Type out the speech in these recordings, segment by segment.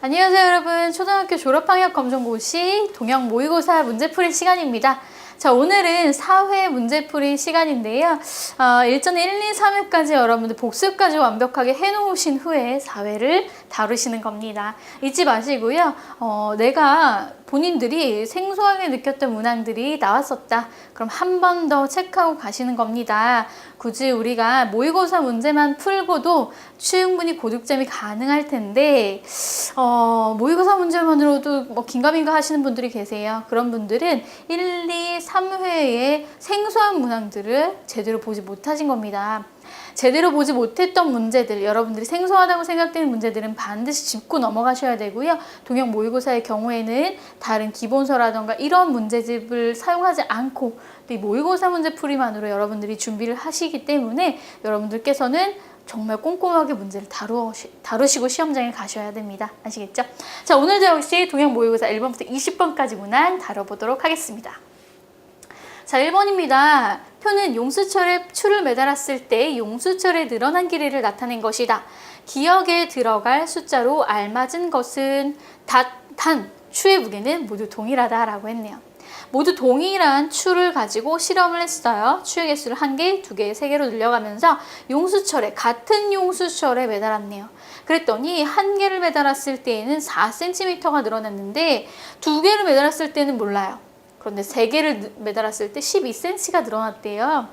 안녕하세요 여러분. 초등학교 졸업학력 검정고시 동영 모의고사 문제풀이 시간입니다. 자, 오늘은 사회 문제풀이 시간인데요. 일전 1, 2, 3회까지 여러분들 복습까지 완벽하게 해놓으신 후에 4회를 다루시는 겁니다. 잊지 마시고요. 내가 본인들이 생소하게 느꼈던 문항들이 나왔었다. 그럼 한 번 더 체크하고 가시는 겁니다. 굳이 우리가 모의고사 문제만 풀고도 충분히 고득점이 가능할 텐데 모의고사 문제만으로도 뭐 긴가민가 하시는 분들이 계세요. 그런 분들은 1, 2, 3회에 생소한 문항들을 제대로 보지 못하신 겁니다. 제대로 보지 못했던 문제들, 여러분들이 생소하다고 생각되는 문제들은 반드시 짚고 넘어가셔야 되고요. 동영 모의고사의 경우에는 다른 기본서라던가 이런 문제집을 사용하지 않고 이 모의고사 문제풀이만으로 여러분들이 준비를 하시기 때문에 여러분들께서는 정말 꼼꼼하게 문제를 다루시고 시험장에 가셔야 됩니다. 아시겠죠? 자, 오늘도 역시 동영 모의고사 1번부터 20번까지 문항 다뤄보도록 하겠습니다. 자, 1번입니다. 표는 용수철에 추를 매달았을 때 용수철의 늘어난 길이를 나타낸 것이다. 기억에 들어갈 숫자로 알맞은 것은 단 추의 무게는 모두 동일하다라고 했네요. 모두 동일한 추를 가지고 실험을 했어요. 추의 개수를 1개, 2개, 3개로 늘려가면서 같은 용수철에 매달았네요. 그랬더니 1개를 매달았을 때에는 4cm가 늘어났는데 2개를 매달았을 때는 몰라요. 그런데 3개를 매달았을 때 12cm가 늘어났대요.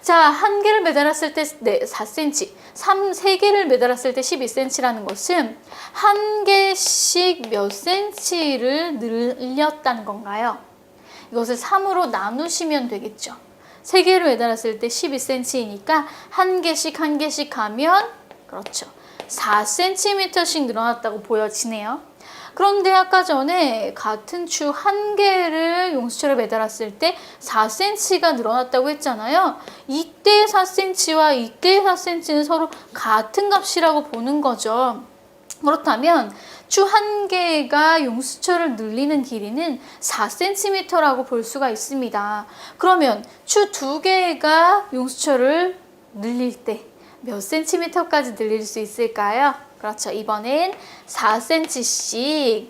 자, 1개를 매달았을 때 4cm, 3개를 매달았을 때 12cm라는 것은 1개씩 몇 cm를 늘렸다는 건가요? 이것을 3으로 나누시면 되겠죠. 3개를 매달았을 때 12cm이니까 1개씩 하면 그렇죠. 4cm씩 늘어났다고 보여지네요. 그런데 아까 전에 같은 추 1개를 용수철에 매달았을 때 4cm가 늘어났다고 했잖아요. 이때 4cm와 이때 4cm는 서로 같은 값이라고 보는 거죠. 그렇다면 추 1개가 용수철을 늘리는 길이는 4cm라고 볼 수가 있습니다. 그러면 추 2개가 용수철을 늘릴 때 몇 cm까지 늘릴 수 있을까요? 그렇죠. 이번엔 4cm씩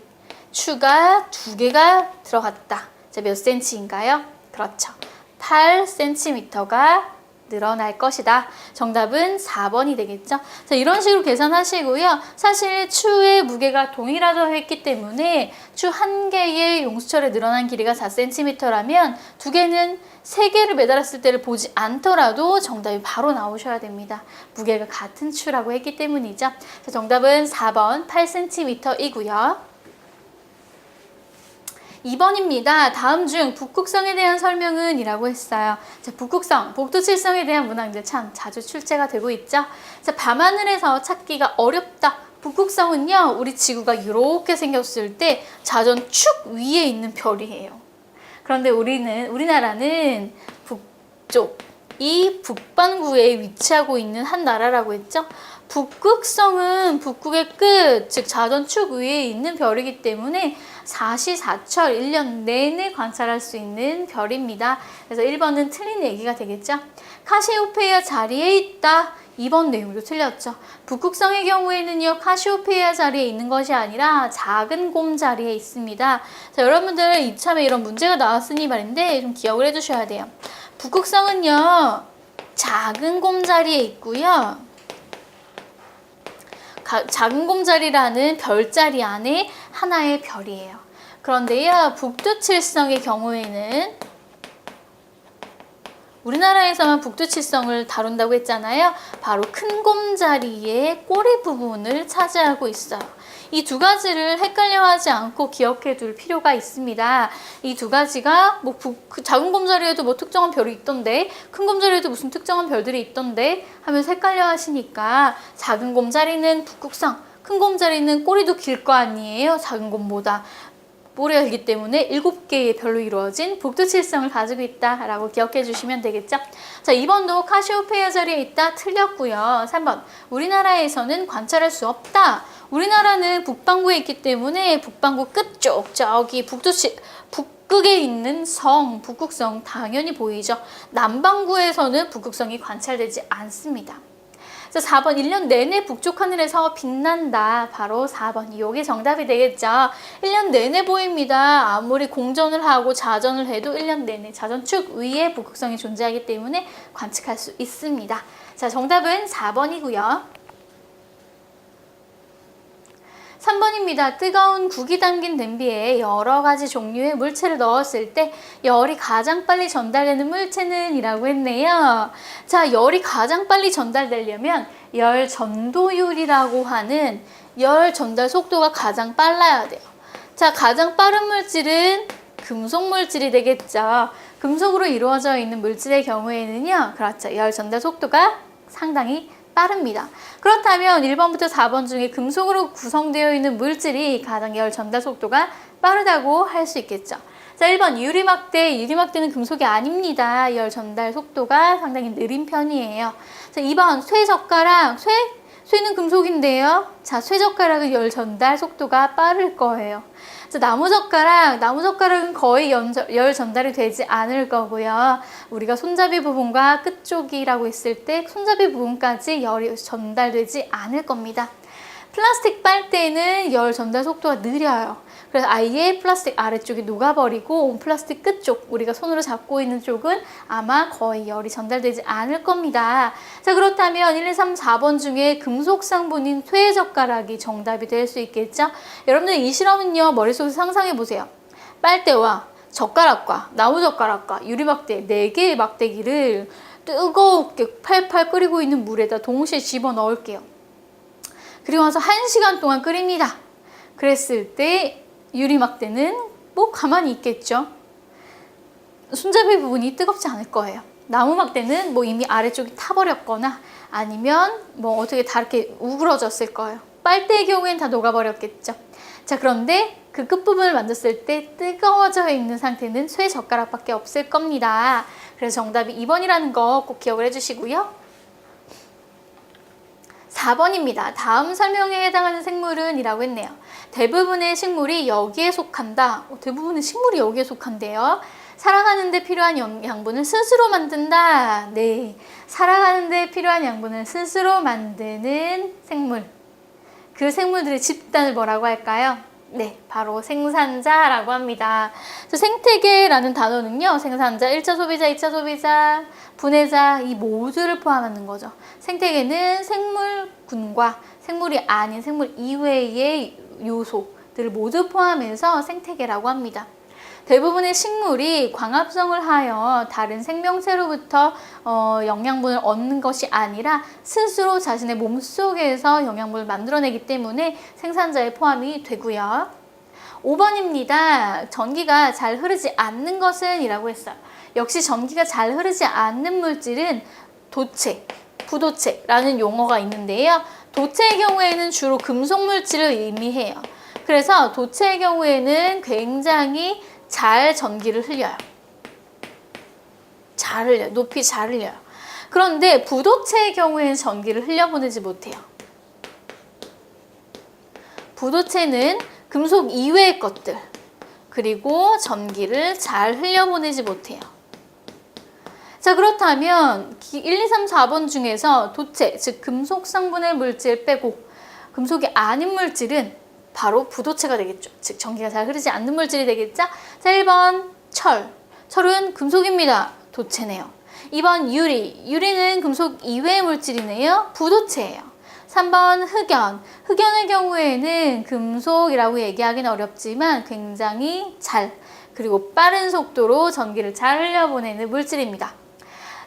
추가 2개가 들어갔다. 자, 몇 cm인가요? 그렇죠. 8cm가 늘어날 것이다. 정답은 4번이 되겠죠. 자, 이런 식으로 계산하시고요. 사실 추의 무게가 동일하다고 했기 때문에 추 1개의 용수철에 늘어난 길이가 4cm라면 2개는 3개를 매달았을 때를 보지 않더라도 정답이 바로 나오셔야 됩니다. 무게가 같은 추라고 했기 때문이죠. 자, 정답은 4번 8cm이고요. 2번입니다. 다음 중 북극성에 대한 설명은 이라고 했어요. 자, 북극성, 북두칠성에 대한 문항들 참 자주 출제가 되고 있죠. 자, 밤하늘에서 찾기가 어렵다. 북극성은요, 우리 지구가 이렇게 생겼을 때 자전 축 위에 있는 별이에요. 그런데 우리나라는 북쪽이 북반구에 위치하고 있는 한 나라라고 했죠. 북극성은 북극의 끝, 즉 자전축 위에 있는 별이기 때문에 사시사철 1년 내내 관찰할 수 있는 별입니다. 그래서 1번은 틀린 얘기가 되겠죠. 카시오페이아 자리에 있다. 2번 내용도 틀렸죠. 북극성의 경우에는요, 카시오페이아 자리에 있는 것이 아니라 작은 곰 자리에 있습니다. 자, 여러분들 이참에 이런 문제가 나왔으니 말인데 좀 기억을 해두셔야 돼요. 북극성은요, 작은 곰 자리에 있고요. 작은 곰자리라는 별자리 안에 하나의 별이에요. 그런데요, 북두칠성의 경우에는 우리나라에서만 북두칠성을 다룬다고 했잖아요. 바로 큰 곰자리의 꼬리 부분을 차지하고 있어요. 이 두 가지를 헷갈려하지 않고 기억해 둘 필요가 있습니다. 이 두 가지가 작은 곰자리에도 뭐 특정한 별이 있던데 큰 곰자리에도 무슨 특정한 별들이 있던데 하면서 헷갈려 하시니까 작은 곰자리는 북극성, 큰 곰자리는 꼬리도 길 거 아니에요. 작은 곰보다. 꼬리가 길기 때문에 7개의 별로 이루어진 북두칠성을 가지고 있다라고 기억해 주시면 되겠죠. 자, 2번도 카시오페이아 자리에 있다. 틀렸고요. 3번 우리나라에서는 관찰할 수 없다. 우리나라는 북반구에 있기 때문에 북반구 끝쪽 저기 북극에 있는 성, 북극성 당연히 보이죠. 남반구에서는 북극성이 관찰되지 않습니다. 자, 4번 1년 내내 북쪽 하늘에서 빛난다. 바로 4번. 이게 정답이 되겠죠. 1년 내내 보입니다. 아무리 공전을 하고 자전을 해도 1년 내내 자전축 위에 북극성이 존재하기 때문에 관측할 수 있습니다. 자, 정답은 4번이고요. 3번입니다. 뜨거운 국이 담긴 냄비에 여러 가지 종류의 물체를 넣었을 때 열이 가장 빨리 전달되는 물체는 이라고 했네요. 자, 열이 가장 빨리 전달되려면 열 전도율이라고 하는 열 전달 속도가 가장 빨라야 돼요. 자, 가장 빠른 물질은 금속 물질이 되겠죠. 금속으로 이루어져 있는 물질의 경우에는요. 그렇죠. 열 전달 속도가 상당히 빠릅니다. 그렇다면 1번부터 4번 중에 금속으로 구성되어 있는 물질이 가장 열 전달 속도가 빠르다고 할 수 있겠죠. 자, 1번 유리막대. 유리막대는 금속이 아닙니다. 열 전달 속도가 상당히 느린 편이에요. 자, 2번 쇠젓가락. 쇠는 금속인데요. 자, 쇠젓가락은 열 전달 속도가 빠를 거예요. 자, 나무젓가락은 거의 열 전달이 되지 않을 거고요. 우리가 손잡이 부분과 끝쪽이라고 했을 때 손잡이 부분까지 열이 전달되지 않을 겁니다. 플라스틱 빨대는 열 전달 속도가 느려요. 그래서 아예 플라스틱 아래쪽이 녹아버리고 플라스틱 끝쪽, 우리가 손으로 잡고 있는 쪽은 아마 거의 열이 전달되지 않을 겁니다. 자, 그렇다면 1, 2, 3, 4번 중에 금속 상분인 쇠젓가락이 정답이 될 수 있겠죠? 여러분들 이 실험은요, 머릿속에서 상상해 보세요. 빨대와 젓가락과 나무젓가락과 유리막대 4개의 막대기를 뜨겁게 팔팔 끓이고 있는 물에다 동시에 집어넣을게요. 그리고 나서 1시간 동안 끓입니다. 그랬을 때 유리막대는 뭐 가만히 있겠죠. 손잡이 부분이 뜨겁지 않을 거예요. 나무막대는 뭐 이미 아래쪽이 타버렸거나 아니면 뭐 어떻게 다 이렇게 우그러졌을 거예요. 빨대의 경우엔 다 녹아버렸겠죠. 자, 그런데 그 끝부분을 만졌을 때 뜨거워져 있는 상태는 쇠젓가락밖에 없을 겁니다. 그래서 정답이 2번이라는 거 꼭 기억을 해주시고요. 4번입니다. 다음 설명에 해당하는 생물은 이라고 했네요. 대부분의 식물이 여기에 속한다. 대부분의 식물이 여기에 속한대요. 살아가는 데 필요한 양분을 스스로 만든다. 네, 살아가는 데 필요한 양분을 스스로 만드는 생물. 그 생물들의 집단을 뭐라고 할까요? 네, 바로 생산자라고 합니다. 생태계라는 단어는요, 생산자, 1차 소비자, 2차 소비자, 분해자, 이 모두를 포함하는 거죠. 생태계는 생물군과 생물이 아닌 생물 이외의 요소들을 모두 포함해서 생태계라고 합니다. 대부분의 식물이 광합성을 하여 다른 생명체로부터 영양분을 얻는 것이 아니라 스스로 자신의 몸속에서 영양분을 만들어내기 때문에 생산자에 포함이 되고요. 5번입니다. 전기가 잘 흐르지 않는 것은 이라고 했어요. 역시 전기가 잘 흐르지 않는 물질은 도체, 부도체라는 용어가 있는데요. 도체의 경우에는 주로 금속 물질을 의미해요. 그래서 도체의 경우에는 굉장히 잘 전기를 흘려요. 잘 흘려요. 높이 잘 흘려요. 그런데 부도체의 경우에는 전기를 흘려보내지 못해요. 부도체는 금속 이외의 것들, 그리고 전기를 잘 흘려보내지 못해요. 자, 그렇다면 1, 2, 3, 4번 중에서 도체, 즉 금속 성분의 물질 빼고 금속이 아닌 물질은 바로 부도체가 되겠죠. 즉 전기가 잘 흐르지 않는 물질이 되겠죠. 자, 1번 철. 철은 금속입니다. 도체네요. 2번 유리. 유리는 금속 이외의 물질이네요. 부도체예요. 3번 흑연. 흑연의 경우에는 금속이라고 얘기하기는 어렵지만 굉장히 잘, 그리고 빠른 속도로 전기를 잘 흘려보내는 물질입니다.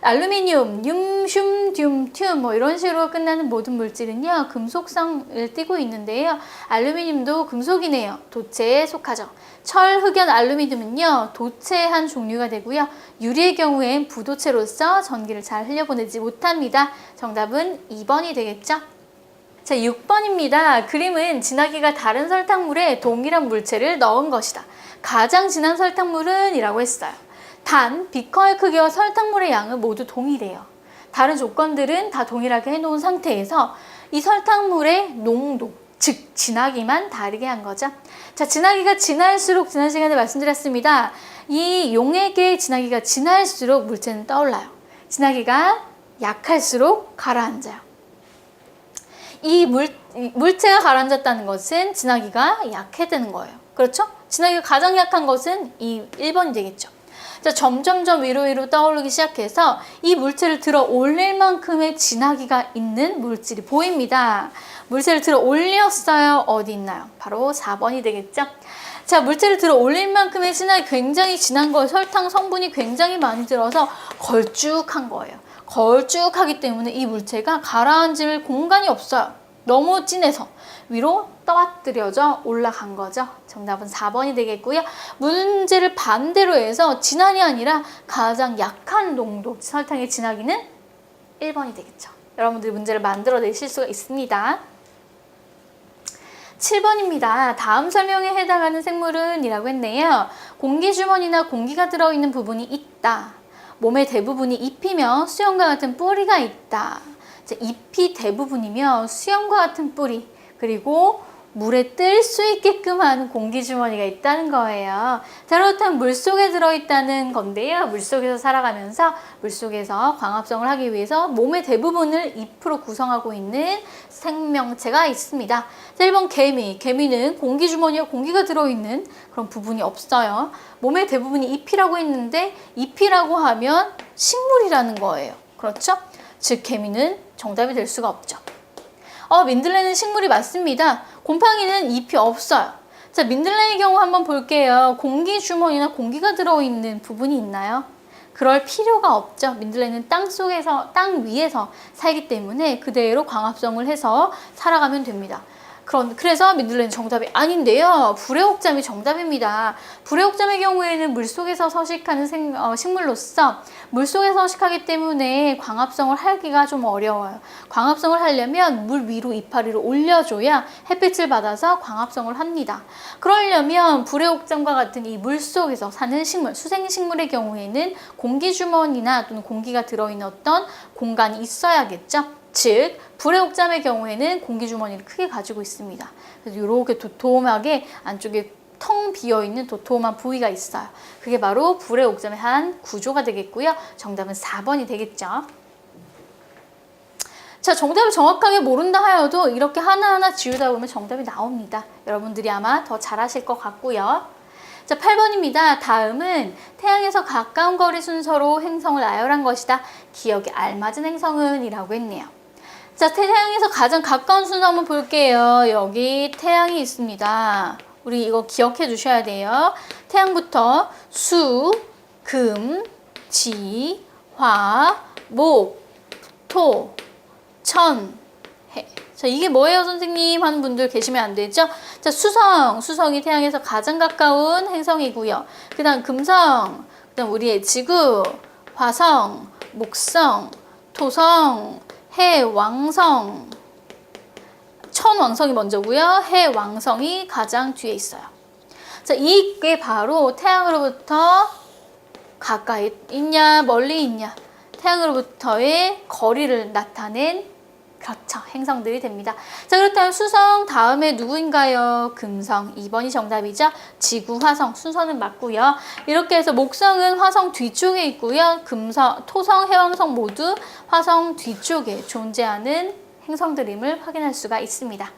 알루미늄, 륨, 듐, 튬 뭐 이런 식으로 끝나는 모든 물질은요, 금속성을 띠고 있는데요. 알루미늄도 금속이네요. 도체에 속하죠. 철, 흑연, 알루미늄은요, 도체의 한 종류가 되고요. 유리의 경우엔 부도체로서 전기를 잘 흘려보내지 못합니다. 정답은 2번이 되겠죠. 자, 6번입니다. 그림은 진하기가 다른 설탕물에 동일한 물체를 넣은 것이다. 가장 진한 설탕물은 이라고 했어요. 단, 비커의 크기와 설탕물의 양은 모두 동일해요. 다른 조건들은 다 동일하게 해놓은 상태에서 이 설탕물의 농도, 즉 진하기만 다르게 한 거죠. 자, 진하기가 진할수록 지난 시간에 말씀드렸습니다. 이 용액의 진하기가 진할수록 물체는 떠올라요. 진하기가 약할수록 가라앉아요. 이 물체가 가라앉았다는 것은 진하기가 약해지는 거예요. 그렇죠? 진하기가 가장 약한 것은 이 1번이 되겠죠. 자, 점점점 위로 떠오르기 시작해서 이 물체를 들어 올릴 만큼의 진하기가 있는 물질이 보입니다. 물체를 들어 올렸어요. 어디 있나요? 바로 4번이 되겠죠. 자, 물체를 들어 올릴 만큼의 진하기, 굉장히 진한 거예요. 설탕 성분이 굉장히 많이 들어서 걸쭉한 거예요. 걸쭉하기 때문에 이 물체가 가라앉을 공간이 없어요. 너무 진해서 위로 떠들여져 올라간 거죠. 정답은 4번이 되겠고요. 문제를 반대로 해서 진한이 아니라 가장 약한 농도 설탕의 진하기는 1번이 되겠죠. 여러분들이 문제를 만들어내실 수가 있습니다. 7번입니다. 다음 설명에 해당하는 생물은 이라고 했네요. 공기주머니나 공기가 들어있는 부분이 있다. 몸의 대부분이 잎이며 수염과 같은 뿌리가 있다. 자, 잎이 대부분이며 수염과 같은 뿌리, 그리고 물에 뜰 수 있게끔 하는 공기주머니가 있다는 거예요. 자, 그렇다면 물속에 들어있다는 건데요. 물속에서 살아가면서 물속에서 광합성을 하기 위해서 몸의 대부분을 잎으로 구성하고 있는 생명체가 있습니다. 자, 1번 개미. 개미는 공기주머니에 공기가 들어있는 그런 부분이 없어요. 몸의 대부분이 잎이라고 했는데 잎이라고 하면 식물이라는 거예요. 그렇죠? 즉 개미는 정답이 될 수가 없죠. 민들레는 식물이 맞습니다. 곰팡이는 잎이 없어요. 자, 민들레의 경우 한번 볼게요. 공기주머니나 공기가 들어있는 부분이 있나요? 그럴 필요가 없죠. 민들레는 땅 위에서 살기 때문에 그대로 광합성을 해서 살아가면 됩니다. 그래서 민들레는 정답이 아닌데요. 불의옥잠이 정답입니다. 불의옥잠의 경우에는 물속에서 서식하는 식물로서 물속에 서식하기 때문에 광합성을 하기가 좀 어려워요. 광합성을 하려면 물 위로 이파리를 올려줘야 햇빛을 받아서 광합성을 합니다. 그러려면 불의옥잠과 같은 이 물속에서 사는 식물, 수생식물의 경우에는 공기주머니나 또는 공기가 들어있는 어떤 공간이 있어야겠죠. 즉, 불의옥잠의 경우에는 공기주머니를 크게 가지고 있습니다. 그래서 이렇게 도톰하게 안쪽에 텅 비어있는 도톰한 부위가 있어요. 그게 바로 불의옥잠의 한 구조가 되겠고요. 정답은 4번이 되겠죠. 자, 정답을 정확하게 모른다 하여도 이렇게 하나하나 지우다 보면 정답이 나옵니다. 여러분들이 아마 더 잘하실 것 같고요. 자, 8번입니다. 다음은 태양에서 가까운 거리 순서로 행성을 나열한 것이다. 기억에 알맞은 행성은 이라고 했네요. 자, 태양에서 가장 가까운 순서 한번 볼게요. 여기 태양이 있습니다. 우리 이거 기억해 주셔야 돼요. 태양부터 수, 금, 지, 화, 목, 토, 천, 해. 자, 이게 뭐예요, 선생님? 하는 분들 계시면 안 되죠? 자, 수성이 태양에서 가장 가까운 행성이고요. 그 다음 금성, 그 다음 우리의 지구, 화성, 목성, 토성, 해왕성, 천왕성이 먼저고요. 해왕성이 가장 뒤에 있어요. 자, 이게 바로 태양으로부터 가까이 있냐 멀리 있냐, 태양으로부터의 거리를 나타낸 그렇죠, 행성들이 됩니다. 자, 그렇다면 수성 다음에 누구인가요? 금성, 2번이 정답이죠. 지구, 화성 순서는 맞고요. 이렇게 해서 목성은 화성 뒤쪽에 있고요. 금성, 토성, 해왕성 모두 화성 뒤쪽에 존재하는 행성들임을 확인할 수가 있습니다.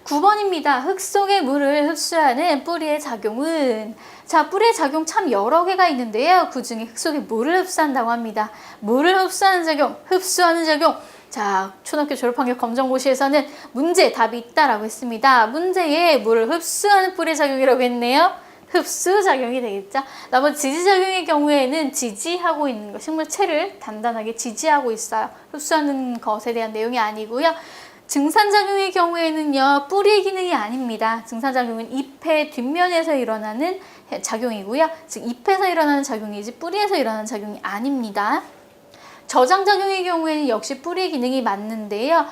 9번입니다. 흙 속의 물을 흡수하는 뿌리의 작용은, 자, 뿌리의 작용 참 여러 개가 있는데요. 그 중에 흙 속의 물을 흡수한다고 합니다. 물을 흡수하는 작용, 흡수하는 작용. 자, 초등학교 졸업학력 검정고시에서는 문제 답이 있다라고 했습니다. 문제에 물을 흡수하는 뿌리의 작용이라고 했네요. 흡수작용이 되겠죠. 나머지 지지작용의 경우에는 지지하고 있는 거, 식물체를 단단하게 지지하고 있어요. 흡수하는 것에 대한 내용이 아니고요. 증산작용의 경우에는요, 뿌리의 기능이 아닙니다. 증산작용은 잎의 뒷면에서 일어나는 작용이고요. 즉 잎에서 일어나는 작용이지 뿌리에서 일어나는 작용이 아닙니다. 저장작용의 경우에는 역시 뿌리의 기능이 맞는데요.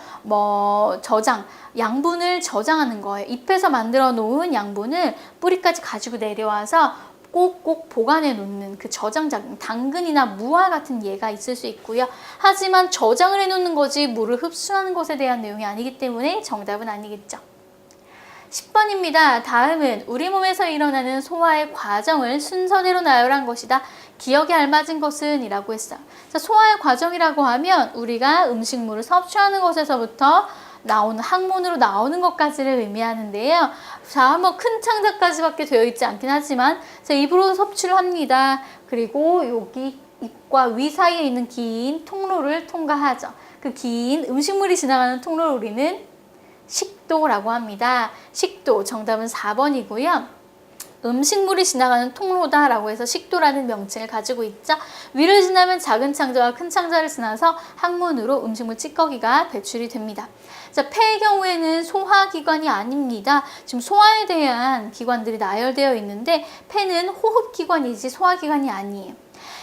양분을 저장하는 거예요. 잎에서 만들어 놓은 양분을 뿌리까지 가지고 내려와서 꼭꼭 보관해 놓는 그 저장작용, 당근이나 무와 같은 예가 있을 수 있고요. 하지만 저장을 해 놓는 거지 물을 흡수하는 것에 대한 내용이 아니기 때문에 정답은 아니겠죠. 10번입니다. 다음은 우리 몸에서 일어나는 소화의 과정을 순서대로 나열한 것이다. 기억에 알맞은 것은 이라고 했어요. 자, 소화의 과정이라고 하면 우리가 음식물을 섭취하는 것에서부터 나오는 항문으로 나오는 것까지를 의미하는데요. 자, 뭐 큰 창자까지밖에 되어 있지 않긴 하지만 자, 입으로 섭취를 합니다. 그리고 여기 입과 위 사이에 있는 긴 통로를 통과하죠. 그 긴 음식물이 지나가는 통로를 우리는 식도라고 합니다. 식도 정답은 4번이고요. 음식물이 지나가는 통로다라고 해서 식도라는 명칭을 가지고 있죠. 위를 지나면 작은 창자와 큰 창자를 지나서 항문으로 음식물 찌꺼기가 배출이 됩니다. 자, 폐의 경우에는 소화기관이 아닙니다. 지금 소화에 대한 기관들이 나열되어 있는데 폐는 호흡기관이지 소화기관이 아니에요.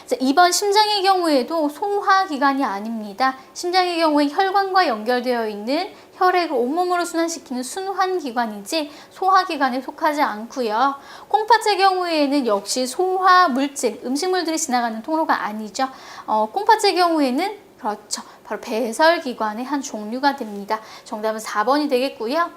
자, 2번 심장의 경우에도 소화기관이 아닙니다. 심장의 경우에 혈관과 연결되어 있는 혈액을 온몸으로 순환시키는 순환기관이지 소화기관에 속하지 않고요. 콩팥의 경우에는 역시 소화물질, 음식물들이 지나가는 통로가 아니죠. 콩팥의 경우에는 그렇죠. 바로 배설기관의 한 종류가 됩니다. 정답은 4번이 되겠고요.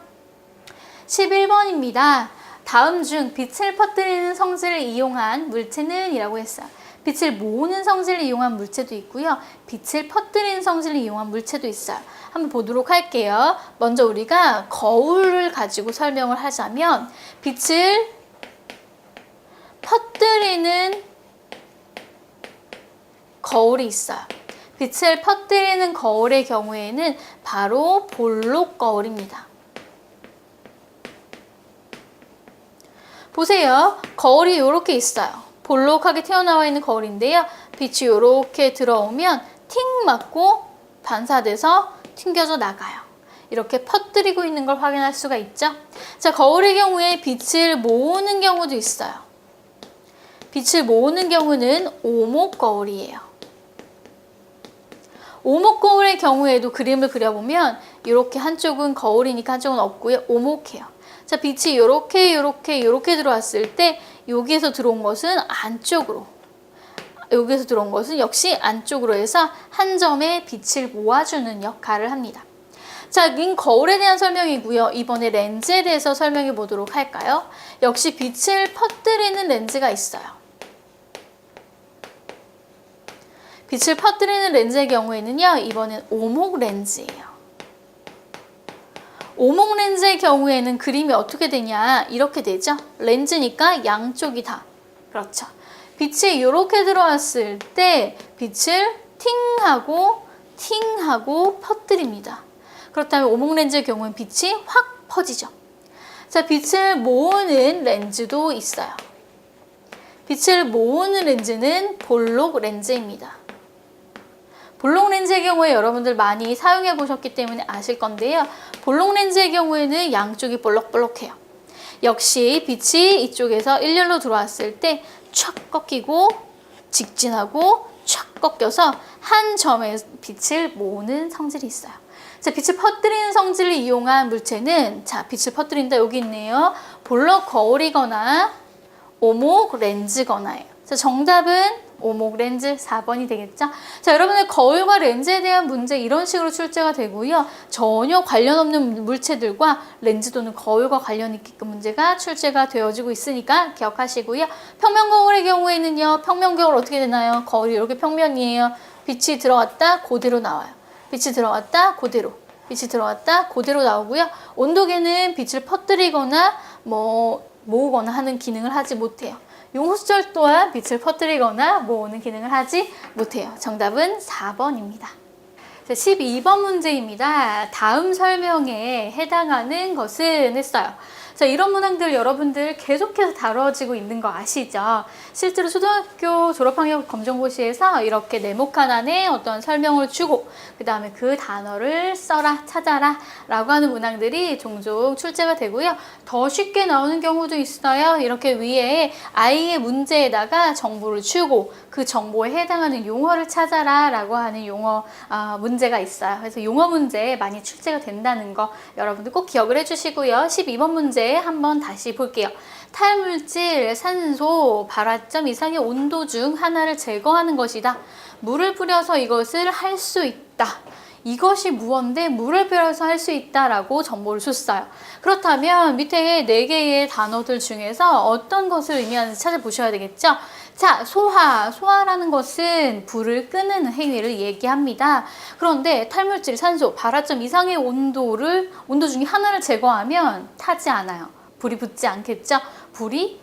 11번입니다. 다음 중 빛을 퍼뜨리는 성질을 이용한 물체는 이라고 했어요. 빛을 모으는 성질을 이용한 물체도 있고요. 빛을 퍼뜨리는 성질을 이용한 물체도 있어요. 한번 보도록 할게요. 먼저 우리가 거울을 가지고 설명을 하자면 빛을 퍼뜨리는 거울이 있어요. 빛을 퍼뜨리는 거울의 경우에는 바로 볼록 거울입니다. 보세요. 거울이 이렇게 있어요. 볼록하게 튀어나와 있는 거울인데요. 빛이 이렇게 들어오면 팅 맞고 반사돼서 튕겨져 나가요. 이렇게 퍼뜨리고 있는 걸 확인할 수가 있죠. 자, 거울의 경우에 빛을 모으는 경우도 있어요. 빛을 모으는 경우는 오목 거울이에요. 오목 거울의 경우에도 그림을 그려보면 이렇게 한쪽은 거울이니까 한쪽은 없고요. 오목해요. 자, 빛이 이렇게 들어왔을 때 여기에서 들어온 것은 안쪽으로, 여기에서 들어온 것은 역시 안쪽으로 해서 한 점의 빛을 모아주는 역할을 합니다. 자, 이 거울에 대한 설명이고요. 이번에 렌즈에 대해서 설명해 보도록 할까요? 역시 빛을 퍼뜨리는 렌즈가 있어요. 빛을 퍼뜨리는 렌즈의 경우에는요, 이번엔 오목 렌즈예요. 오목 렌즈의 경우에는 그림이 어떻게 되냐, 이렇게 되죠. 렌즈니까 양쪽이 다, 그렇죠. 빛이 이렇게 들어왔을 때 빛을 팅하고 퍼뜨립니다. 그렇다면 오목 렌즈의 경우는 빛이 확 퍼지죠. 자, 빛을 모으는 렌즈도 있어요. 빛을 모으는 렌즈는 볼록 렌즈입니다. 볼록 렌즈의 경우에 여러분들 많이 사용해 보셨기 때문에 아실 건데요. 볼록 렌즈의 경우에는 양쪽이 볼록볼록해요. 역시 빛이 이쪽에서 일렬로 들어왔을 때 촥 꺾이고 직진하고 촥 꺾여서 한 점의 빛을 모으는 성질이 있어요. 자, 빛을 퍼뜨리는 성질을 이용한 물체는, 자, 빛을 퍼뜨린다 여기 있네요. 볼록 거울이거나 오목 렌즈거나예요. 자, 정답은 오목 렌즈 4번이 되겠죠? 자, 여러분의 거울과 렌즈에 대한 문제 이런 식으로 출제가 되고요. 전혀 관련 없는 물체들과 렌즈 또는 거울과 관련 있게끔 문제가 출제가 되어지고 있으니까 기억하시고요. 평면 거울의 경우에는요. 평면 거울 어떻게 되나요? 거울이 이렇게 평면이에요. 빛이 들어왔다 그대로 나와요. 빛이 들어왔다 그대로. 빛이 들어왔다 그대로 나오고요. 온도계는 빛을 퍼뜨리거나 모으거나 하는 기능을 하지 못해요. 용수철 또한 빛을 퍼뜨리거나 모으는 기능을 하지 못해요. 정답은 4번입니다. 12번 문제입니다. 다음 설명에 해당하는 것은 했어요. 자, 이런 문항들 여러분들 계속해서 다뤄지고 있는 거 아시죠? 실제로 초등학교 졸업학력 검정고시에서 이렇게 네모칸 안에 어떤 설명을 주고 그 다음에 그 단어를 써라, 찾아라 라고 하는 문항들이 종종 출제가 되고요. 더 쉽게 나오는 경우도 있어요. 이렇게 위에 아이의 문제에다가 정보를 주고 그 정보에 해당하는 용어를 찾아라 라고 하는 용어 문제가 있어요. 그래서 용어 문제 많이 출제가 된다는 거 여러분들 꼭 기억을 해주시고요. 12번 문제 한번 다시 볼게요. 탈물질, 산소, 발화점 이상의 온도 중 하나를 제거하는 것이다. 물을 뿌려서 이것을 할 수 있다. 이것이 무언데 물을 뿌려서 할 수 있다라고 정보를 줬어요. 그렇다면 밑에 4개의 단어들 중에서 어떤 것을 의미하는지 찾아보셔야 되겠죠? 자, 소화라는 것은 불을 끄는 행위를 얘기합니다. 그런데 탈물질, 산소, 발화점 이상의 온도 중에 하나를 제거하면 타지 않아요. 불이 붙지 않겠죠? 불이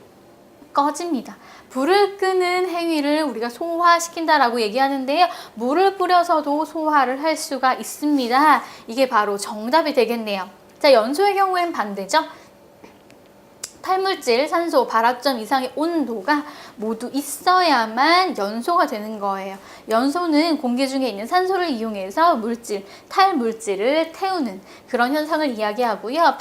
꺼집니다. 불을 끄는 행위를 우리가 소화시킨다라고 얘기하는데요. 물을 뿌려서도 소화를 할 수가 있습니다. 이게 바로 정답이 되겠네요. 자, 연소의 경우엔 반대죠. 탈물질, 산소, 발화점 이상의 온도가 모두 있어야만 연소가 되는 거예요. 연소는 공기 중에 있는 산소를 이용해서 탈물질을 태우는 그런 현상을 이야기하고요.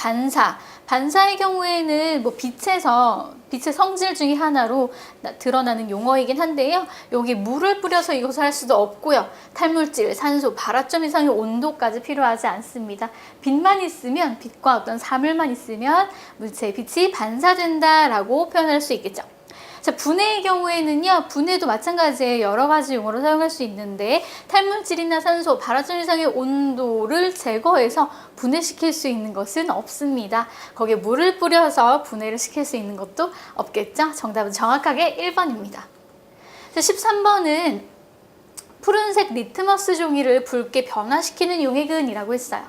반사의 경우에는 빛의 성질 중에 하나로 드러나는 용어이긴 한데요. 여기 물을 뿌려서 이것을 할 수도 없고요. 탈물질, 산소, 발화점 이상의 온도까지 필요하지 않습니다. 빛과 어떤 사물만 있으면 물체의 빛이 반사된다라고 표현할 수 있겠죠. 자, 분해의 경우에는요, 분해도 마찬가지예요. 여러 가지 용어로 사용할 수 있는데 탈물질이나 산소, 발화점 이상의 온도를 제거해서 분해시킬 수 있는 것은 없습니다. 거기에 물을 뿌려서 분해를 시킬 수 있는 것도 없겠죠. 정답은 정확하게 1번입니다. 자, 13번은 푸른색 리트머스 종이를 붉게 변화시키는 용액은이라고 했어요.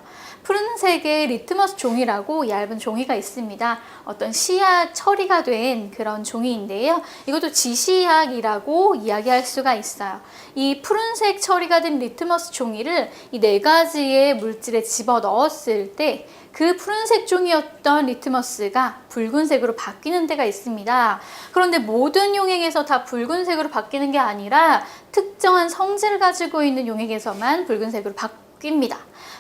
푸른색의 리트머스 종이라고 얇은 종이가 있습니다. 어떤 시약 처리가 된 그런 종이인데요. 이것도 지시약이라고 이야기할 수가 있어요. 이 푸른색 처리가 된 리트머스 종이를 이 4가지의 물질에 집어 넣었을 때 그 푸른색 종이었던 리트머스가 붉은색으로 바뀌는 데가 있습니다. 그런데 모든 용액에서 다 붉은색으로 바뀌는 게 아니라 특정한 성질을 가지고 있는 용액에서만 붉은색으로 바뀝니다.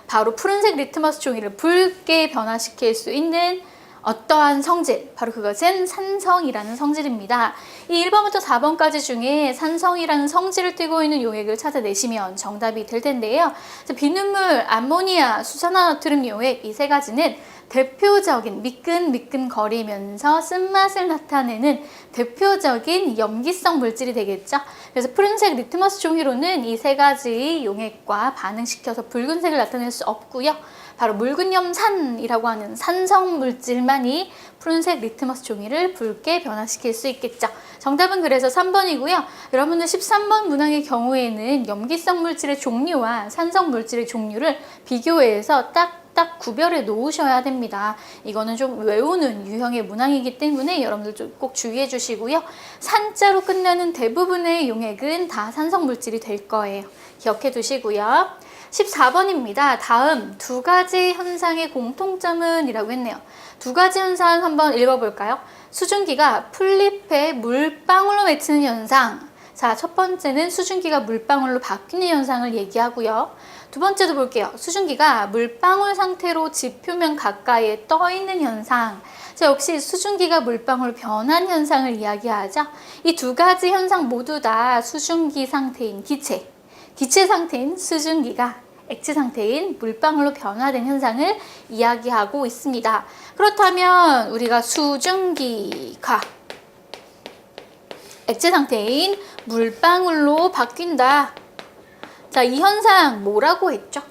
바로 푸른색 리트머스 종이를 붉게 변화시킬 수 있는 어떠한 성질, 바로 그것은 산성이라는 성질입니다. 이 1번부터 4번까지 중에 산성이라는 성질을 띠고 있는 용액을 찾아내시면 정답이 될 텐데요. 비눗물, 암모니아, 수산화나트륨 용액 이 3가지는 대표적인 미끈미끈거리면서 쓴맛을 나타내는 대표적인 염기성 물질이 되겠죠. 그래서 푸른색 리트머스 종이로는 이 3가지 용액과 반응시켜서 붉은색을 나타낼 수 없고요. 바로 묽은염산이라고 하는 산성 물질만이 푸른색 리트머스 종이를 붉게 변화시킬 수 있겠죠. 정답은 그래서 3번이고요. 여러분들 13번 문항의 경우에는 염기성 물질의 종류와 산성 물질의 종류를 비교해서 딱 구별해 놓으셔야 됩니다. 이거는 좀 외우는 유형의 문항이기 때문에 여러분들 좀 꼭 주의해 주시고요. 산자로 끝나는 대부분의 용액은 다 산성 물질이 될 거예요. 기억해 두시고요. 14번입니다. 다음 2가지 현상의 공통점은 이라고 했네요. 2가지 현상 한번 읽어볼까요? 수증기가 풀잎에 물방울로 맺히는 현상. 자, 첫 번째는 수증기가 물방울로 바뀌는 현상을 얘기하고요. 두 번째도 볼게요. 수증기가 물방울 상태로 집 표면 가까이에 떠 있는 현상. 자, 역시 수증기가 물방울로 변한 현상을 이야기하죠. 이 2가지 현상 모두 다 수증기 상태인 기체 상태인 수증기가 액체 상태인 물방울로 변화된 현상을 이야기하고 있습니다. 그렇다면 우리가 수증기가 액체 상태인 물방울로 바뀐다. 자, 이 현상 뭐라고 했죠?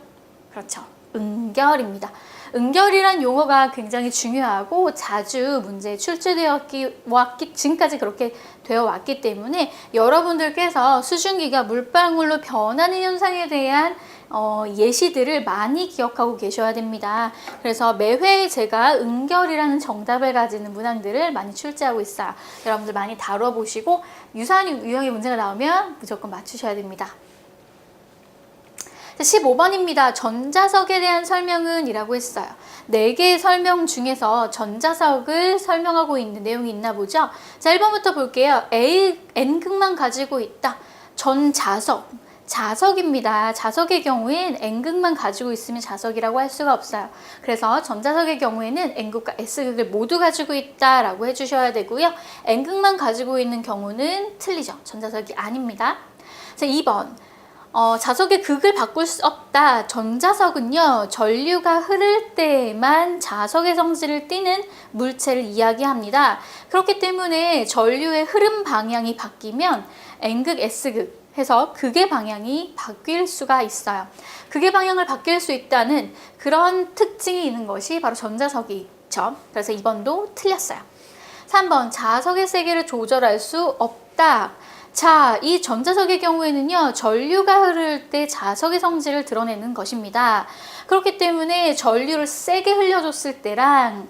그렇죠. 응결입니다. 응결이란 용어가 굉장히 중요하고 자주 문제에 출제되어 왔기 지금까지 그렇게 되어 왔기 때문에 여러분들께서 수증기가 물방울로 변하는 현상에 대한 예시들을 많이 기억하고 계셔야 됩니다. 그래서 매회 제가 응결이라는 정답을 가지는 문항들을 많이 출제하고 있어요. 여러분들 많이 다뤄보시고 유사한 유형의 문제가 나오면 무조건 맞추셔야 됩니다. 15번입니다. 전자석에 대한 설명은 이라고 했어요. 4개의 설명 중에서 전자석을 설명하고 있는 내용이 있나 보죠. 자, 1번부터 볼게요. N극만 가지고 있다. 자석입니다. 자석의 경우엔 N극만 가지고 있으면 자석이라고 할 수가 없어요. 그래서 전자석의 경우에는 N극과 S극을 모두 가지고 있다라고 해주셔야 되고요. N극만 가지고 있는 경우는 틀리죠. 전자석이 아닙니다. 자, 2번. 자석의 극을 바꿀 수 없다. 전자석은요, 전류가 흐를 때에만 자석의 성질을 띠는 물체를 이야기합니다. 그렇기 때문에 전류의 흐름 방향이 바뀌면 N극, S극 해서 극의 방향이 바뀔 수가 있어요. 극의 방향을 바뀔 수 있다는 그런 특징이 있는 것이 바로 전자석이 있죠. 그래서 2번도 틀렸어요. 3번, 자석의 세기를 조절할 수 없다. 자, 이 전자석의 경우에는요, 전류가 흐를 때 자석의 성질을 드러내는 것입니다. 그렇기 때문에 전류를 세게 흘려줬을 때랑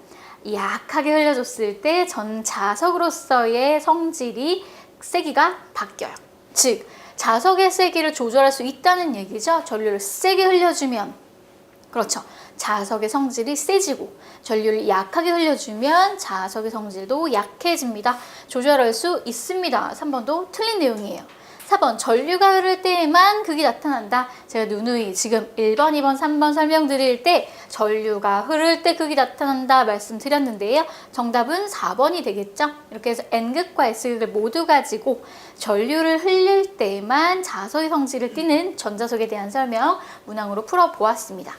약하게 흘려줬을 때 전자석으로서의 성질이 세기가 바뀌어요. 즉, 자석의 세기를 조절할 수 있다는 얘기죠. 전류를 세게 흘려주면, 그렇죠, 자석의 성질이 세지고, 전류를 약하게 흘려주면 자석의 성질도 약해집니다. 조절할 수 있습니다. 3번도 틀린 내용이에요. 4번, 전류가 흐를 때에만 극이 나타난다. 제가 누누이 지금 1번, 2번, 3번 설명드릴 때 전류가 흐를 때 극이 나타난다 말씀드렸는데요. 정답은 4번이 되겠죠. 이렇게 해서 N극과 S극을 모두 가지고 전류를 흘릴 때에만 자석의 성질을 띠는 전자석에 대한 설명 문항으로 풀어보았습니다.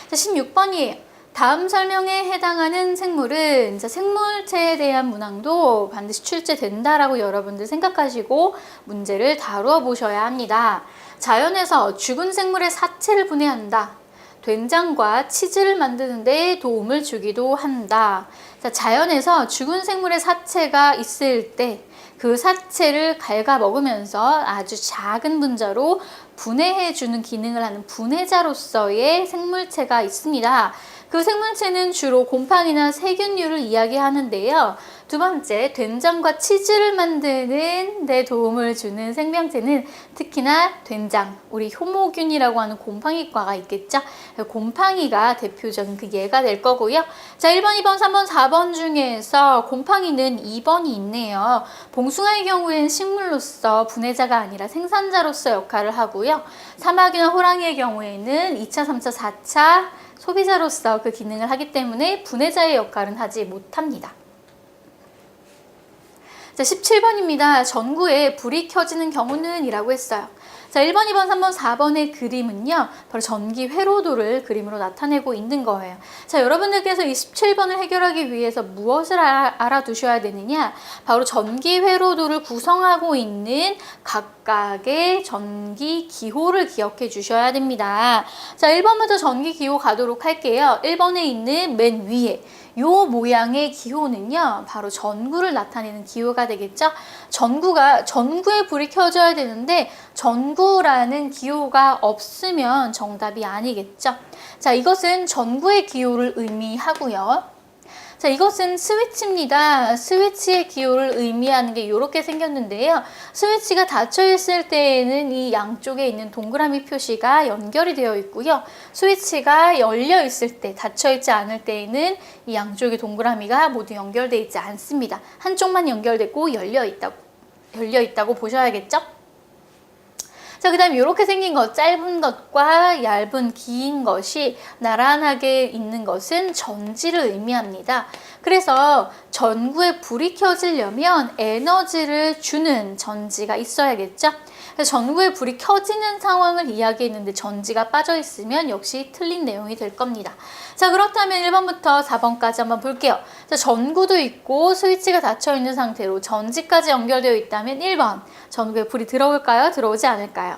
자, 16번이에요. 다음 설명에 해당하는 생물은, 생물체에 대한 문항도 반드시 출제된다라고 여러분들 생각하시고 문제를 다루어 보셔야 합니다. 자연에서 죽은 생물의 사체를 분해한다. 된장과 치즈를 만드는 데 도움을 주기도 한다. 자, 자연에서 죽은 생물의 사체가 있을 때 그 사체를 갉아 먹으면서 아주 작은 분자로 분해해주는 기능을 하는 분해자로서의 생물체가 있습니다. 그 생물체는 주로 곰팡이나 세균류를 이야기하는데요. 두 번째, 된장과 치즈를 만드는 데 도움을 주는 생명체는 특히나 된장, 우리 효모균이라고 하는 곰팡이과가 있겠죠. 곰팡이가 대표적인 그 예가 될 거고요. 자, 1번, 2번, 3번, 4번 중에서 곰팡이는 2번이 있네요. 봉숭아의 경우에는 식물로서 분해자가 아니라 생산자로서 역할을 하고요. 사마귀나 호랑이의 경우에는 2차, 3차, 4차 소비자로서 그 기능을 하기 때문에 분해자의 역할은 하지 못합니다. 자, 17번입니다. 전구에 불이 켜지는 경우는 이라고 했어요. 자, 1번, 2번, 3번, 4번의 그림은요, 바로 전기 회로도를 그림으로 나타내고 있는 거예요. 자, 여러분들께서 이 17번을 해결하기 위해서 무엇을 알아두셔야 되느냐? 바로 전기 회로도를 구성하고 있는 각각의 전기 기호를 기억해 주셔야 됩니다. 자, 1번부터 전기 기호 가도록 할게요. 1번에 있는 맨 위에 요 모양의 기호는요, 바로 전구를 나타내는 기호가 되겠죠. 전구에 불이 켜져야 되는데 전구라는 기호가 없으면 정답이 아니겠죠. 자, 이것은 전구의 기호를 의미하고요. 자, 이것은 스위치입니다. 스위치의 기호를 의미하는 게 이렇게 생겼는데요. 스위치가 닫혀 있을 때에는 이 양쪽에 있는 동그라미 표시가 연결이 되어 있고요. 스위치가 열려 있을 때, 닫혀 있지 않을 때에는 이 양쪽의 동그라미가 모두 연결되어 있지 않습니다. 한쪽만 연결되고 열려 있다고 보셔야겠죠? 자, 그 다음에 이렇게 생긴 것, 짧은 것과 얇은 긴 것이 나란하게 있는 것은 전지를 의미합니다. 그래서 전구에 불이 켜지려면 에너지를 주는 전지가 있어야겠죠? 그래서 전구에 불이 켜지는 상황을 이야기했는데 전지가 빠져 있으면 역시 틀린 내용이 될 겁니다. 자, 그렇다면 1번부터 4번까지 한번 볼게요. 자, 전구도 있고 스위치가 닫혀 있는 상태로 전지까지 연결되어 있다면 1번, 전구에 불이 들어올까요? 들어오지 않을까요?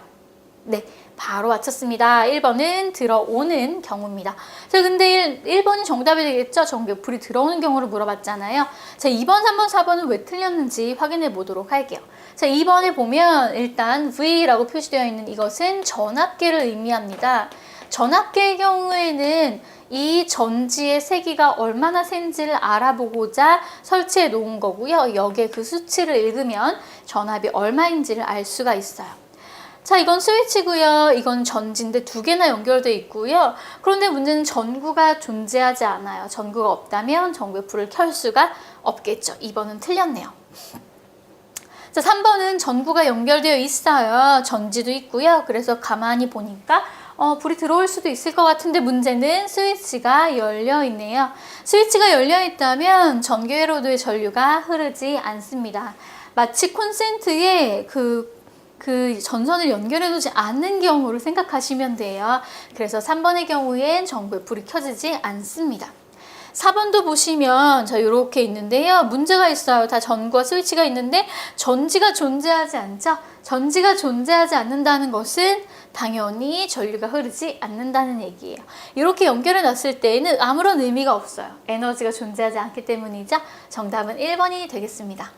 네, 바로 맞췄습니다. 1번은 들어오는 경우입니다. 자, 근데 1번이 정답이 되겠죠? 전구에 불이 들어오는 경우를 물어봤잖아요. 자, 2번, 3번, 4번은 왜 틀렸는지 확인해 보도록 할게요. 자, 2번에 보면 일단 V라고 표시되어 있는 이것은 전압계를 의미합니다. 전압계의 경우에는 이 전지의 세기가 얼마나 센지를 알아보고자 설치해 놓은 거고요. 여기에 그 수치를 읽으면 전압이 얼마인지를 알 수가 있어요. 자, 이건 스위치고요. 이건 전지인데 두 개나 연결되어 있고요. 그런데 문제는 전구가 존재하지 않아요. 전구가 없다면 전구에 불을 켤 수가 없겠죠. 2번은 틀렸네요. 자, 3번은 전구가 연결되어 있어요. 전지도 있고요. 그래서 가만히 보니까 불이 들어올 수도 있을 것 같은데 문제는 스위치가 열려 있네요. 스위치가 열려 있다면 전기 회로도의 전류가 흐르지 않습니다. 마치 콘센트에 그 전선을 연결해 두지 않는 경우를 생각하시면 돼요. 그래서 3번의 경우엔 전구에 불이 켜지지 않습니다. 4번도 보시면 자 이렇게 있는데요. 문제가 있어요. 다 전구와 스위치가 있는데 전지가 존재하지 않죠. 전지가 존재하지 않는다는 것은 당연히 전류가 흐르지 않는다는 얘기예요. 이렇게 연결해 놨을 때에는 아무런 의미가 없어요. 에너지가 존재하지 않기 때문이죠. 정답은 1번이 되겠습니다.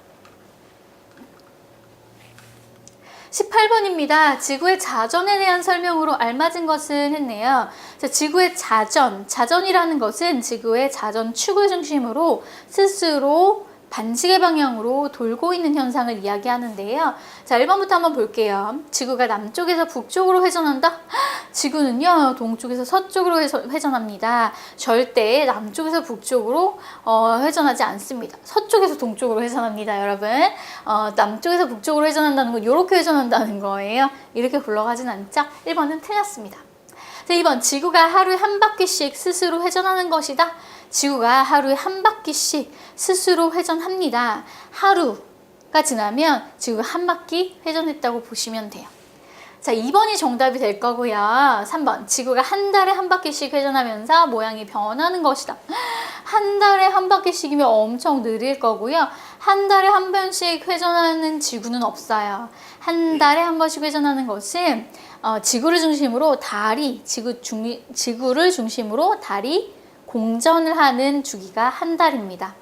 18번입니다. 지구의 자전에 대한 설명으로 알맞은 것은 했네요. 자, 지구의 자전이라는 것은 지구의 자전축을 중심으로 스스로 반시계 방향으로 돌고 있는 현상을 이야기하는데요. 자, 1번부터 한번 볼게요. 지구가 남쪽에서 북쪽으로 회전한다? 지구는요, 동쪽에서 서쪽으로 회전합니다. 절대 남쪽에서 북쪽으로 회전하지 않습니다. 서쪽에서 동쪽으로 회전합니다, 여러분. 남쪽에서 북쪽으로 회전한다는 건 이렇게 회전한다는 거예요. 이렇게 굴러가진 않죠? 1번은 틀렸습니다. 자, 2번, 지구가 하루에 한 바퀴씩 스스로 회전하는 것이다. 지구가 하루에 한 바퀴씩 스스로 회전합니다. 하루가 지나면 지구가 한 바퀴 회전했다고 보시면 돼요. 자, 2번이 정답이 될 거고요. 3번, 지구가 한 달에 한 바퀴씩 회전하면서 모양이 변하는 것이다. 한 달에 한 바퀴씩이면 엄청 느릴 거고요. 한 달에 한 번씩 회전하는 지구는 없어요. 한 달에 한 번씩 회전하는 것은 지구를 중심으로 지구를 중심으로 달이 공전을 하는 주기가 한 달입니다.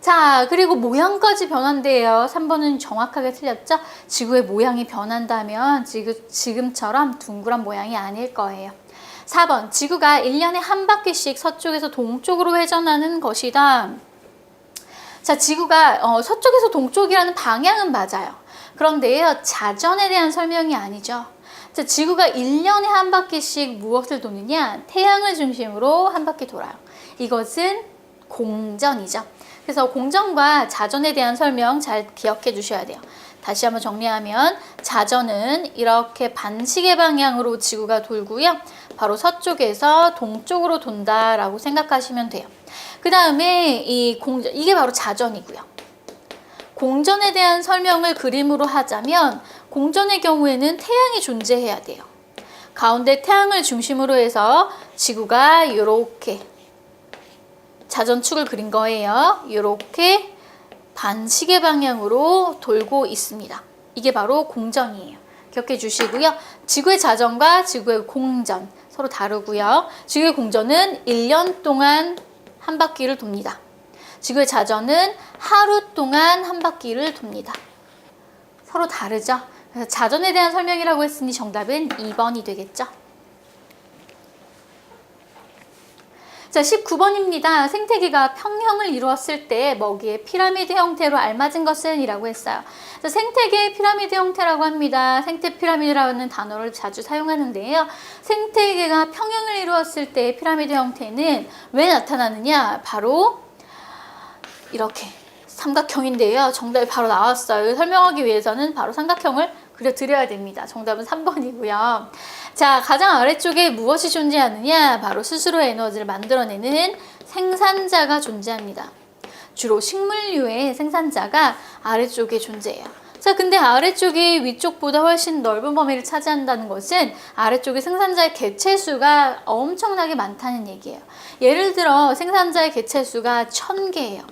자, 그리고 모양까지 변한대요. 3번은 정확하게 틀렸죠? 지구의 모양이 변한다면 지금처럼 둥그런 모양이 아닐 거예요. 4번, 지구가 1년에 한 바퀴씩 서쪽에서 동쪽으로 회전하는 것이다. 자, 지구가 서쪽에서 동쪽이라는 방향은 맞아요. 그런데요, 자전에 대한 설명이 아니죠. 자, 지구가 1년에 한 바퀴씩 무엇을 도느냐? 태양을 중심으로 한 바퀴 돌아요. 이것은 공전이죠. 그래서 공전과 자전에 대한 설명 잘 기억해 주셔야 돼요. 다시 한번 정리하면 자전은 이렇게 반시계 방향으로 지구가 돌고요. 바로 서쪽에서 동쪽으로 돈다라고 생각하시면 돼요. 그 다음에 이게 바로 자전이고요. 공전에 대한 설명을 그림으로 하자면 공전의 경우에는 태양이 존재해야 돼요. 가운데 태양을 중심으로 해서 지구가 이렇게 자전축을 그린 거예요. 이렇게 반시계 방향으로 돌고 있습니다. 이게 바로 공전이에요. 기억해 주시고요. 지구의 자전과 지구의 공전 서로 다르고요. 지구의 공전은 1년 동안 한 바퀴를 돕니다. 지구의 자전은 하루 동안 한 바퀴를 돕니다. 서로 다르죠? 그래서 자전에 대한 설명이라고 했으니 정답은 2번이 되겠죠? 자, 19번입니다. 생태계가 평형을 이루었을 때 먹이의 피라미드 형태로 알맞은 것은? 이라고 했어요. 자, 생태계의 피라미드 형태라고 합니다. 생태 피라미드라는 단어를 자주 사용하는데요. 생태계가 평형을 이루었을 때 피라미드 형태는 왜 나타나느냐? 바로 이렇게 삼각형인데요. 정답이 바로 나왔어요. 설명하기 위해서는 바로 삼각형을 그려드려야 됩니다. 정답은 3번이고요. 자, 가장 아래쪽에 무엇이 존재하느냐? 바로 스스로 에너지를 만들어내는 생산자가 존재합니다. 주로 식물류의 생산자가 아래쪽에 존재해요. 자, 근데 아래쪽이 위쪽보다 훨씬 넓은 범위를 차지한다는 것은 아래쪽에 생산자의 개체수가 엄청나게 많다는 얘기예요. 예를 들어 생산자의 개체수가 1000개예요.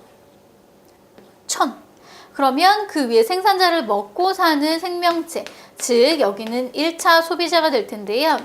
1000. 그러면 그 위에 생산자를 먹고 사는 생명체, 즉 여기는 1차 소비자가 될 텐데요.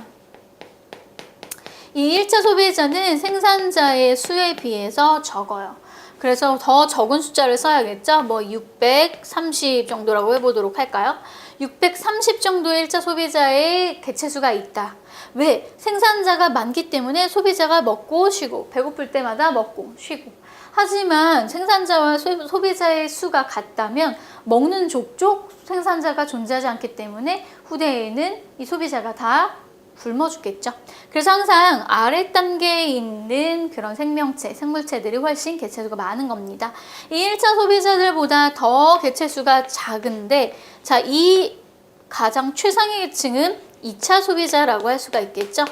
이 1차 소비자는 생산자의 수에 비해서 적어요. 그래서 더 적은 숫자를 써야겠죠. 뭐 630 정도라고 해보도록 할까요? 630 정도의 1차 소비자의 개체수가 있다. 왜? 생산자가 많기 때문에 소비자가 먹고 쉬고 배고플 때마다 먹고 쉬고. 하지만 생산자와 소비자의 수가 같다면 먹는 족족 생산자가 존재하지 않기 때문에 후대에는 이 소비자가 다 굶어 죽겠죠. 그래서 항상 아래 단계에 있는 그런 생명체, 생물체들이 훨씬 개체수가 많은 겁니다. 이 1차 소비자들보다 더 개체수가 작은데, 자, 이 가장 최상의 계층은 2차 소비자라고 할 수가 있겠죠.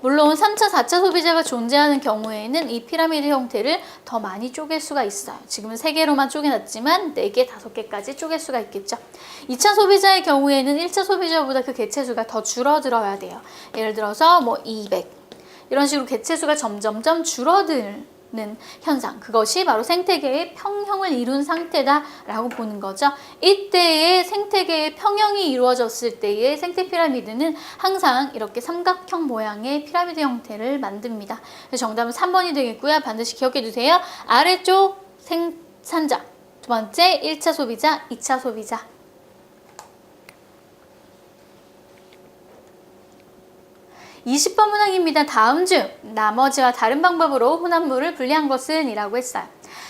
물론 3차, 4차 소비자가 존재하는 경우에는 이 피라미드 형태를 더 많이 쪼갤 수가 있어요. 지금은 3개로만 쪼개놨지만 4개, 5개까지 쪼갤 수가 있겠죠. 2차 소비자의 경우에는 1차 소비자보다 그 개체수가 더 줄어들어야 돼요. 예를 들어서 뭐 200 이런 식으로 개체수가 점점점 줄어들 현상, 그것이 바로 생태계의 평형을 이룬 상태다라고 보는 거죠. 이때의 생태계의 평형이 이루어졌을 때의 생태 피라미드는 항상 이렇게 삼각형 모양의 피라미드 형태를 만듭니다. 그래서 정답은 3번이 되겠고요. 반드시 기억해 두세요. 아래쪽 생산자, 두 번째 1차 소비자, 2차 소비자. 20번 문항입니다. 다음 중 나머지와 다른 방법으로 혼합물을 분리한 것은? 이라고 했어요.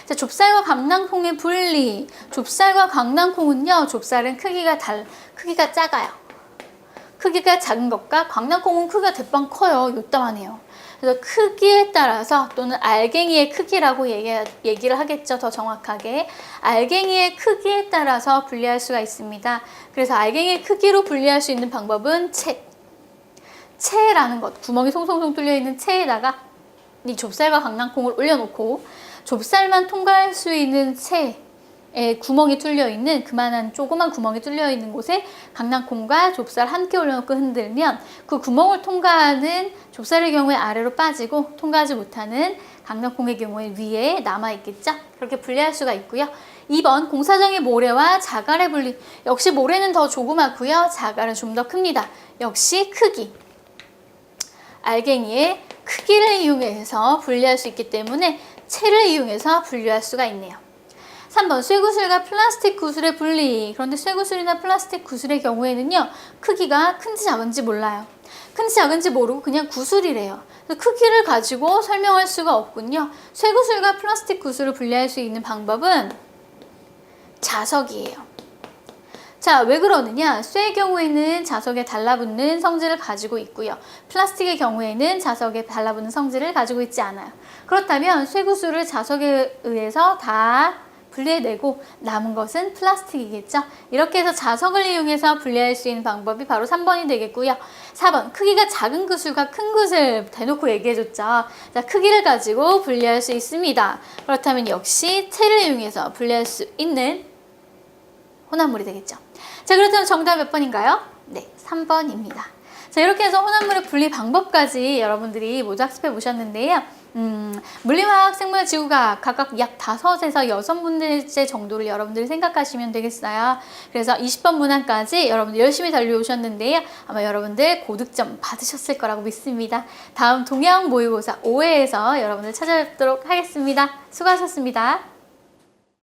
자, 좁쌀과 강낭콩의 분리. 좁쌀과 강낭콩은요, 좁쌀은 크기가 작아요. 크기가 작은 것과 강낭콩은 크기가 대빵 커요. 요따만해요. 그래서 크기에 따라서, 또는 알갱이의 크기라고 얘기를 하겠죠. 더 정확하게. 알갱이의 크기에 따라서 분리할 수가 있습니다. 그래서 알갱이의 크기로 분리할 수 있는 방법은 체라는 것, 구멍이 송송송 뚫려 있는 체에다가 이 좁쌀과 강낭콩을 올려놓고 좁쌀만 통과할 수 있는 체에 구멍이 뚫려 있는, 그만한 조그만 구멍이 뚫려 있는 곳에 강낭콩과 좁쌀 함께 올려놓고 흔들면 그 구멍을 통과하는 좁쌀의 경우에 아래로 빠지고, 통과하지 못하는 강낭콩의 경우에 위에 남아있겠죠. 그렇게 분리할 수가 있고요. 2번 공사장의 모래와 자갈의 분리. 역시 모래는 더 조그맣고요. 자갈은 좀 더 큽니다. 역시 크기. 알갱이의 크기를 이용해서 분리할 수 있기 때문에 체를 이용해서 분리할 수가 있네요. 3번 쇠구슬과 플라스틱 구슬의 분리. 그런데 쇠구슬이나 플라스틱 구슬의 경우에는요, 크기가 큰지 작은지 몰라요. 큰지 작은지 모르고 그냥 구슬이래요. 크기를 가지고 설명할 수가 없군요. 쇠구슬과 플라스틱 구슬을 분리할 수 있는 방법은 자석이에요. 자, 왜 그러느냐? 쇠의 경우에는 자석에 달라붙는 성질을 가지고 있고요. 플라스틱의 경우에는 자석에 달라붙는 성질을 가지고 있지 않아요. 그렇다면 쇠구슬을 자석에 의해서 다 분리해내고 남은 것은 플라스틱이겠죠. 이렇게 해서 자석을 이용해서 분리할 수 있는 방법이 바로 3번이 되겠고요. 4번 크기가 작은 구슬과 큰 구슬 대놓고 얘기해줬죠. 자, 크기를 가지고 분리할 수 있습니다. 그렇다면 역시 체를 이용해서 분리할 수 있는 혼합물이 되겠죠. 자, 그렇다면 정답 몇 번인가요? 네, 3번입니다. 자, 이렇게 해서 혼합물의 분리 방법까지 여러분들이 모두 학습해 보셨는데요. 물리화학, 생물, 지구과학 각각 약 5에서 6문제 정도를 여러분들이 생각하시면 되겠어요. 그래서 20번 문항까지 여러분들 열심히 달려오셨는데요. 아마 여러분들 고득점 받으셨을 거라고 믿습니다. 다음 동양 모의고사 5회에서 여러분들 찾아뵙도록 하겠습니다. 수고하셨습니다.